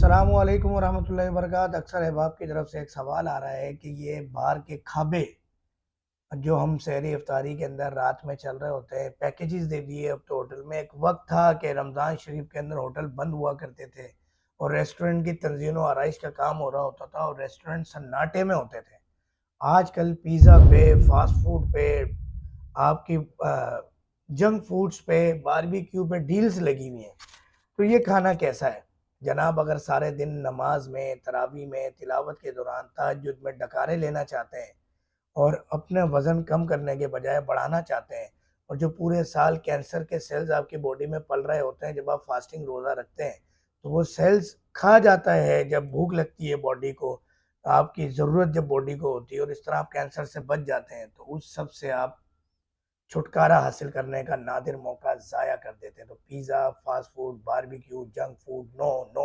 अस्सलामु अलैकुम वरहमतुल्लाहि वबरकात। अक्सर अहबाब की तरफ से एक सवाल आ रहा है कि ये बाहर के खाबे जो हम सहरी इफ्तारी के अंदर रात में चल रहे होते हैं, पैकेजेस दे दिए। अब तो होटल में एक वक्त था कि रमज़ान शरीफ के अंदर होटल बंद हुआ करते थे और रेस्टोरेंट की तंजीम व आरइश का काम हो रहा होता था और रेस्टोरेंट सन्नाटे में होते थे। आजकल पिज़्ज़ा पे, फास्ट फूड पे, आपकी जंक फूड्स पे, बारबेक्यू पे डील्स लगी हुई हैं। तो ये खाना कैसा है जनाब? अगर सारे दिन नमाज में, तरावी में, तिलावत के दौरान, तहज्जुद में डकारे लेना चाहते हैं और अपने वज़न कम करने के बजाय बढ़ाना चाहते हैं, और जो पूरे साल कैंसर के सेल्स आपकी बॉडी में पल रहे होते हैं, जब आप फास्टिंग रोज़ा रखते हैं तो वो सेल्स खा जाता है जब भूख लगती है बॉडी को, आपकी ज़रूरत जब बॉडी को होती है, और इस तरह आप कैंसर से बच जाते हैं, तो उस सब से आप छुटकारा हासिल करने का नादिर मौका ज़ाया कर देते हैं। तो pizza, fast food, barbecue, junk food, no, no.